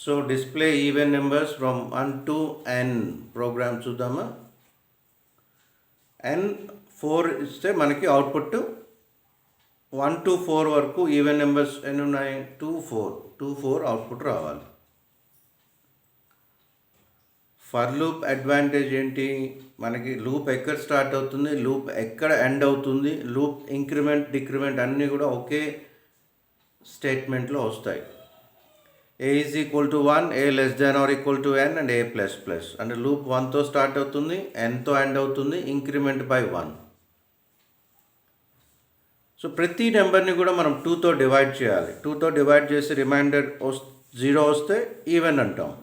So display even numbers from 1 to n program చూద్దామా. n 4 ఇస్తే మనకి అవుట్పుట్ 1 to 4 వరకు ఈవెన్ నెంబర్స్ ఎన్ని ఉన్నాయి, 2 4 అవుట్పుట్ రావాలి. ఫర్ లూప్ అడ్వాంటేజ్ ఏంటి, మనకి లూప్ ఎక్కడ స్టార్ట్ అవుతుంది, లూప్ ఎక్కడ ఎండ్ అవుతుంది, లూప్ ఇంక్రిమెంట్ డిక్రిమెంట్ అన్నీ కూడా ఒకే స్టేట్మెంట్లో వస్తాయి. a is equal to 1, a less than or equal to n and a plus plus. అంటే లూప్ 1తో స్టార్ట్ అవుతుంది, nతో ఎండ్ అవుతుంది, ఇంక్రిమెంట్ బై 1. సో ప్రతి నెంబర్ని కూడా మనం 2తో డివైడ్ చేయాలి. 2తో డివైడ్ చేసి రిమైండర్ 0 వస్తే ఈవెన్ అంటాం.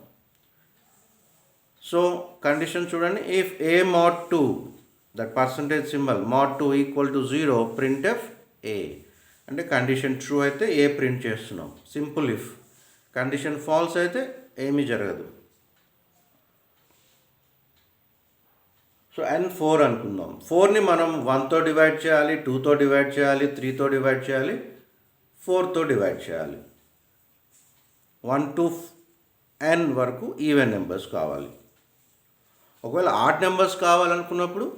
సో కండిషన్ చూడండి, if a mod 2, that percentage symbol mod 2 equal to 0, print F a. అంటే కండిషన్ ట్రూ అయితే a ప్రింట్ చేస్తున్నాం. Simple if. కండిషన్ ఫాల్స్ అయితే ఏమీ జరగదు. సో n4 అనుకుందాం. 4ని మనం 1తో డివైడ్ చేయాలి, 2తో డివైడ్ చేయాలి, 3తో డివైడ్ చేయాలి, 4తో డివైడ్ చేయాలి. 1 to n వరకు ఈవెన్ నెంబర్స్ కావాలి. ఒకవేళ ఆడ్ నెంబర్స్ కావాలనుకున్నప్పుడు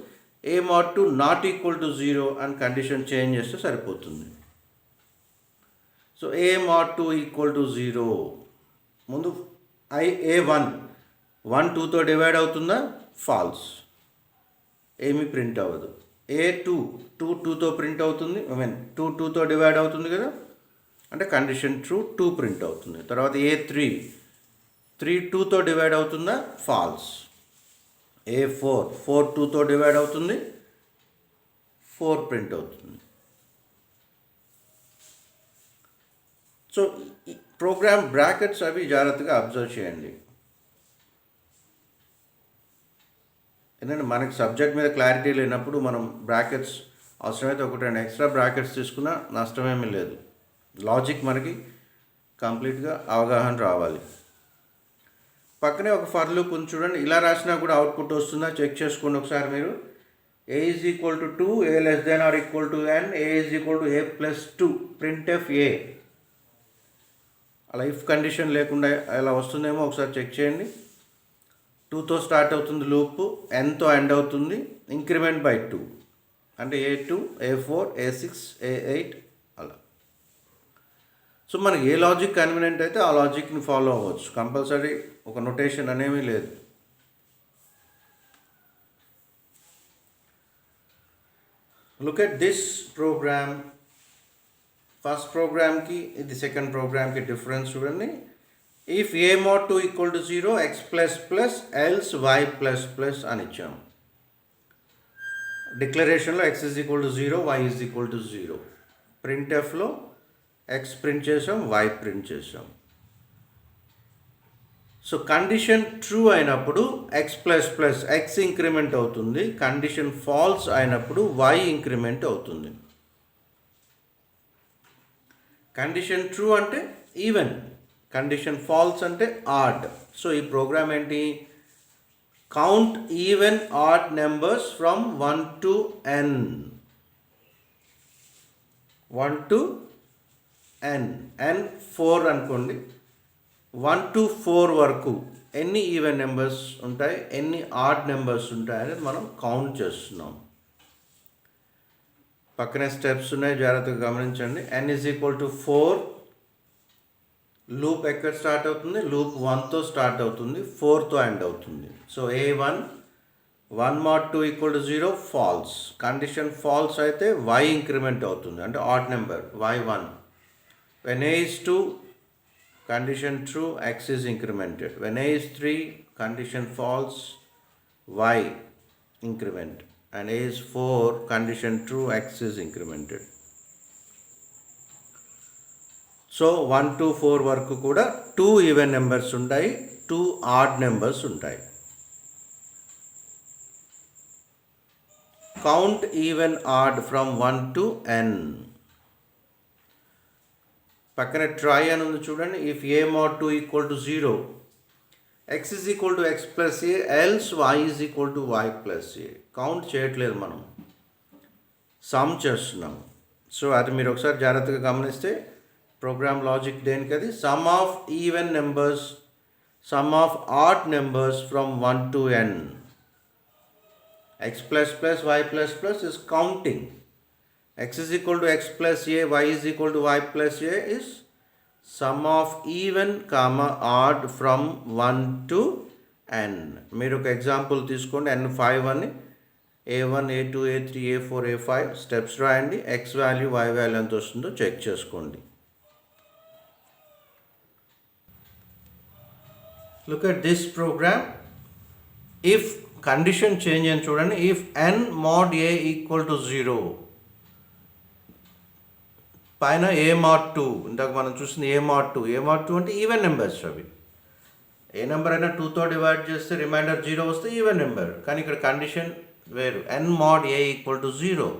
a mod 2 not equal to 0 అని కండిషన్ చేంజ్ చేస్తే సరిపోతుంది. So a mod 2 equal to 0. ముందు a1 2తో డివైడ్ అవుతుందా, ఫాల్స్, ఏమీ ప్రింట్ అవ్వదు. a2 2తో ప్రింట్ అవుతుంది, 2తో డివైడ్ అవుతుంది కదా, అంటే కండిషన్ ట్రూ, 2 ప్రింట్ అవుతుంది. తర్వాత a3 2తో డివైడ్ అవుతుందా, ఫాల్స్. a4 2తో డివైడ్ అవుతుంది, 4 ప్రింట్ అవుతుంది. సో ప్రోగ్రామ్ బ్రాకెట్స్ అవి జాగ్రత్తగా అబ్జర్వ్ చేయండి. ఎందుకంటే మనకి సబ్జెక్ట్ మీద క్లారిటీ లేనప్పుడు మనం బ్రాకెట్స్ అవసరమైతే 1-2 ఎక్స్ట్రా బ్రాకెట్స్ తీసుకున్నా నష్టమేమీ లేదు. లాజిక్ మనకి కంప్లీట్గా అవగాహన రావాలి. పక్కనే ఒక ఫర్ లూప్ ఉంది చూడండి. ఇలా రాసినా కూడా అవుట్పుట్ వస్తుందా చెక్ చేసుకోండి ఒకసారి మీరు. a is equal to 2, a less than or equal to n, a is equal to a plus 2, print f a. అలా ఇఫ్ కండిషన్ లేకుండా ఎలా వస్తుందేమో ఒకసారి చెక్ చేయండి. 2తో స్టార్ట్ అవుతుంది లూప్, nతో ఎండ్ అవుతుంది, ఇంక్రిమెంట్ బై 2, అంటే a2 a4 a6 a8 అలా. సో మనకి ఏ లాజిక్ కన్వీనియంట్ అయితే ఆ లాజిక్ని ఫాలో అవ్వచ్చు. కంపల్సరీ ఒక నొటేషన్ అనేమీ లేదు. Look at this program. First ప్రోగ్రామ్కి ఇది సెకండ్ ప్రోగ్రామ్కి డిఫరెన్స్ చూడండి. If a mod 2 equal to 0, x plus plus else y plus plus అని ఇచ్చాం. డిక్లరేషన్లో x is equal to 0, y is equal to 0. Print ఎఫ్లో x ప్రింట్ చేసాం, y ప్రింట్ చేసాం. సో కండిషన్ ట్రూ అయినప్పుడు x plus plus x increment అవుతుంది, condition falls అయినప్పుడు y increment అవుతుంది. కండిషన్ ట్రూ అంటే ఈవెన్, కండిషన్ ఫాల్స్ అంటే ఆడ్. సో ఈ ప్రోగ్రామ్ ఏంటి, count even odd numbers from 1 to n. 1 to n 4 అనుకోండి. 1 to 4 వరకు ఎన్ని ఈవెన్ నెంబర్స్ ఉంటాయి, ఎన్ని ఆడ్ నెంబర్స్ ఉంటాయి అనేది మనం కౌంట్ చేస్తున్నాం. పక్కనే స్టెప్స్ ఉన్నాయి, జాగ్రత్తగా గమనించండి. n is equal to 4, loop ఎక్కడ స్టార్ట్ అవుతుంది, లూప్ 1తో స్టార్ట్ అవుతుంది, 4తో ఎండ్ అవుతుంది. So a1 1 mod 2 equal to 0, false. Condition false అయితే y ఇంక్రిమెంట్ అవుతుంది, అంటే odd number y1. when a is 2, condition true, x is incremented. when a is 3, condition false, y increment. and a is 4, condition true, x is incremented. So 1 to 4 వరకు కూడా 2 even numbers ఉంటాయి, 2 odd numbers ఉంటాయి. Count even odd from 1 to n. పక్కన try అని ఉంది చూడండి. If a mod 2 equal to 0, x is equal to x plus A, else y is equal to y plus A. Count చేయట్లేదు, మనం some చేస్తున్నాం. So అది మీరు ఒకసారి జాగ్రత్తగా గమనిస్తే ప్రోగ్రామ్ లాజిక్ దేనికి అది, some of even numbers sum of odd numbers from 1 to n. X plus plus y plus plus is counting. X is equal to x plus a, y is equal to y plus a is sum of even comma odd from 1 to n. మీరు ఒక example తీసుకోండి. n5 అని a1 a2 a3 a4 a5 steps రాయండి. x value y value ఎంత వస్తుందో check చేసుకోండి. Look at this program. If condition change అని చూడండి. If n mod a equal to 0, పైన a mod 2, ఇందాక మనం చూసింది a mod 2 అంటే ఈవెన్ నెంబర్స్ అవి. ఏ నెంబర్ అయినా 2తో డివైడ్ చేస్తే రిమైండర్ 0 వస్తే ఈవెన్ నెంబర్. కానీ ఇక్కడ కండిషన్ వేరు. n mod a equal to 0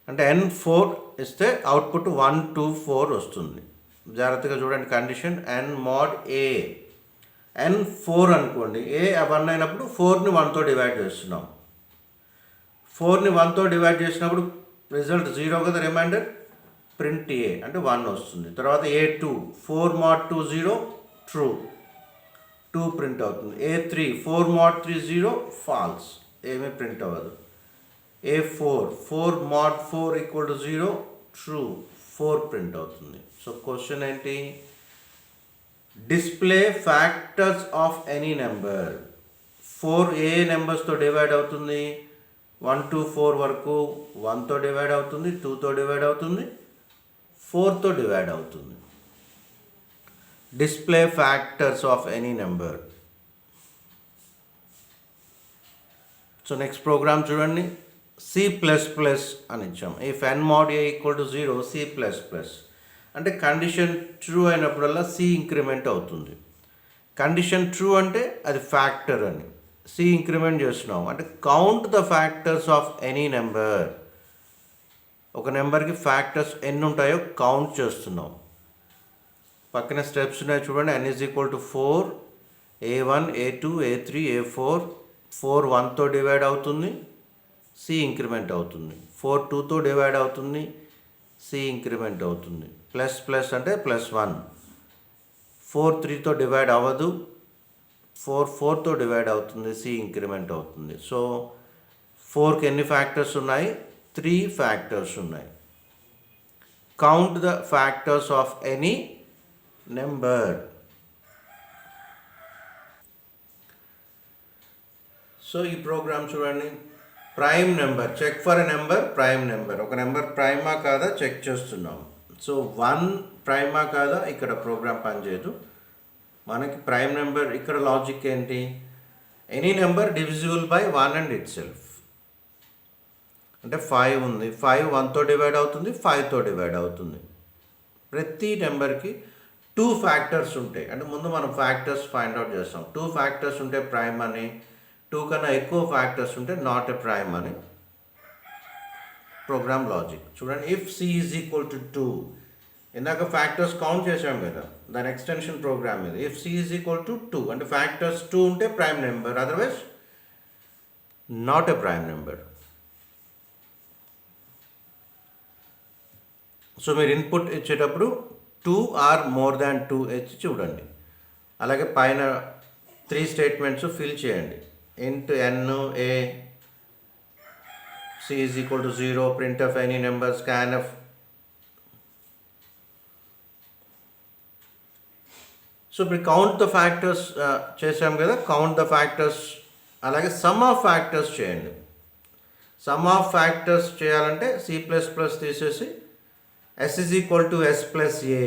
అంటే n4 ఇస్తే అవుట్పుట్ 1 2 4 వస్తుంది. జాగ్రత్తగా చూడండి condition. n mod a n4 అనుకోండి. a 1 అయినప్పుడు 4ని 1తో డివైడ్ చేస్తున్నాం. 4ని 1తో డివైడ్ చేసినప్పుడు రిజల్ట్ 0 కదా, రిమైండర్ ప్రింట్ a అంటే 1 వస్తుంది. తర్వాత a2 4 mod 2 0 ట్రూ 2 ప్రింట్ అవుతుంది. a3 4 mod 3 0 ఫాల్స్ ఏమీ ప్రింట్ అవ్వదు. a4 4 mod 4 equal to 0 true 4 print అవుతుంది. సో క్వశ్చన్ ఏంటి? Display factors of any number. 4 ఏ నెంబర్స్తో డివైడ్ అవుతుంది? 1 to 4 వరకు 1తో డివైడ్ అవుతుంది, 2తో డివైడ్ అవుతుంది, 4తో డివైడ్ అవుతుంది. Display factors of any number. So next program చూడండి. C++ అని ఇచ్చాం. If n mod a equal to 0 C++ అంటే కండిషన్ ట్రూ అయినప్పుడల్లా C ఇంక్రిమెంట్ అవుతుంది. కండిషన్ ట్రూ అంటే అది ఫ్యాక్టర్ అని. C ఇంక్రిమెంట్ చేస్తున్నాం అంటే count the factors of any number. ఒక నెంబర్కి ఫ్యాక్టర్స్ ఎన్ని ఉంటాయో కౌంట్ చేస్తున్నాం. పక్కన స్టెప్స్ ఉన్నాయి చూడండి. n is equal to 4 a1 a2 a3 a4 4 1తో డివైడ్ అవుతుంది, C ఇంక్రిమెంట్ అవుతుంది. 4 2తో డివైడ్ అవుతుంది, C ఇంక్రిమెంట్ అవుతుంది. ప్లస్ ప్లస్ అంటే +1. 4 3తో డివైడ్ అవ్వదు, 4 4తో డివైడ్ అవుతుంది, C ఇంక్రిమెంట్ అవుతుంది. సో 4కి ఎన్ని ఫ్యాక్టర్స్ ఉన్నాయి? 3 ఫ్యాక్టర్స్ ఉన్నాయి. Count the factors of any number. So ఈ ప్రోగ్రామ్ చూడండి. Prime number, check for a number, prime number. ఒక నెంబర్ ప్రైమా కాదా చెక్ చేస్తున్నాం. సో 1 ప్రైమా కాదా ఇక్కడ ప్రోగ్రామ్ పనిచేయదు. మనకి ప్రైమ్ నెంబర్ ఇక్కడ లాజిక్ ఏంటి? Any number divisible by 1 and it self. అంటే 5 ఉంది, 5 1తో డివైడ్ అవుతుంది, 5తో డివైడ్ అవుతుంది. ప్రతి నెంబర్కి 2 ఫ్యాక్టర్స్ ఉంటాయి. అంటే ముందు మనం ఫ్యాక్టర్స్ ఫైండ్ అవుట్ చేస్తాం. 2 ఫ్యాక్టర్స్ ఉంటే ప్రైమ్ అని, 2 కన్నా ఎక్కువ ఫ్యాక్టర్స్ ఉంటే నాట్ ఎ ప్రైమ్ అని ప్రోగ్రామ్ లాజిక్. చూడండి. If C is equal to 2, ఇందాక ఫ్యాక్టర్స్ కౌంట్ చేసాం కదా, దాని ఎక్స్టెన్షన్ ప్రోగ్రామ్ ఇది. If C is equal to 2 అంటే ఫ్యాక్టర్స్ 2 ఉంటే prime number, otherwise not a prime number. So మీరు ఇన్పుట్ ఇచ్చేటప్పుడు 2 ఆర్ మోర్ దాన్ 2 ఇచ్చి చూడండి. అలాగే పైన 3 స్టేట్మెంట్స్ ఫిల్ చేయండి. int n a C is equal to 0, printf any number, scanf. So ఇప్పుడు కౌంట్ ద ఫ్యాక్టర్స్ చేసాం కదా, కౌంట్ ద ఫ్యాక్టర్స్. అలాగే సమ్ ఆఫ్ ఫ్యాక్టర్స్ చేయండి. సమ్ ఆఫ్ ఫ్యాక్టర్స్ చేయాలంటే C++ తీసేసి s is equal to s plus a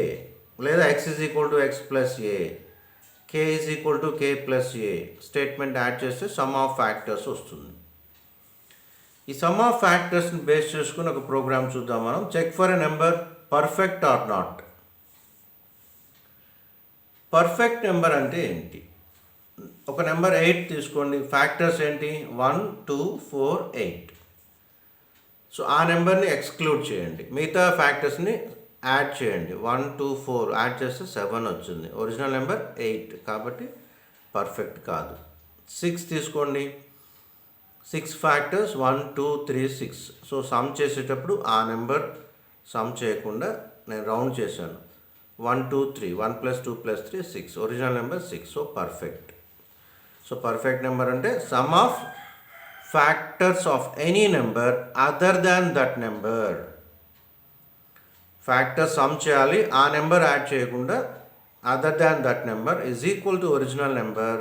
లేదా x is equal to x plus a, k is equal to k plus a statement add చేస్తే some of factors వస్తుంది. ఈ some of ఫ్యాక్టర్స్ని base చేసుకుని ఒక program చూద్దాం మనం. Check for a number perfect or not. Perfect number అంటే ఏంటి? ఒక నెంబర్ 8 తీసుకోండి. ఫ్యాక్టర్స్ ఏంటి? 1 2 4 8. సో ఆ నెంబర్ని ఎక్స్క్లూడ్ చేయండి, మిగతా ఫ్యాక్టర్స్ని యాడ్ చేయండి. 1 2 4 యాడ్ చేస్తే 7 వచ్చింది. ఒరిజినల్ నెంబర్ 8 కాబట్టి పర్ఫెక్ట్ కాదు. 6 తీసుకోండి. 6 ఫ్యాక్టర్స్ 1 2 3 6. సో సమ్ చేసేటప్పుడు ఆ నెంబర్ సమ్ చేయకుండా నేను రౌండ్ చేశాను. 1 2 3, 1 plus 2 plus 3 6, original number 6. So perfect. So perfect number అంటే sum of factors of any number other than that number. Factor sum చేయాలి, ఆ నెంబర్ యాడ్ చేయకుండా other than that number is equal to original number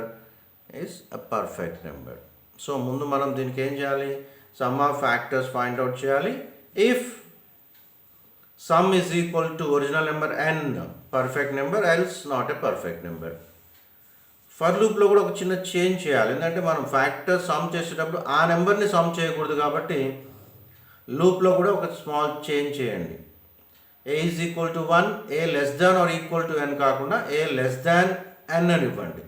is a perfect number. So ముందు మనం దీనికి ఏం చేయాలి, sum of factors find out చేయాలి. If sum is equal to original number n, perfect number, else not a perfect number. For లూప్లో కూడా ఒక చిన్న చేంజ్ చేయాలి, ఎందుకంటే మనం ఫ్యాక్టర్ సమ్ చేసేటప్పుడు ఆ నెంబర్ని సమ్ చేయకూడదు కాబట్టి లూప్లో కూడా ఒక స్మాల్ చేంజ్ చేయండి. A is equal to 1, a less than or equal to n కాకుండా ఏ లెస్ దాన్ n అని ఇవ్వండి.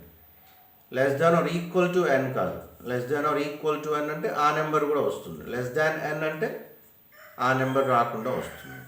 Less than or equal to n కాదు, less than or equal to n అంటే ఆ నెంబర్ కూడా వస్తుంది, లెస్ దాన్ n అంటే ఆ నెంబర్ రాకుండా వస్తుంది.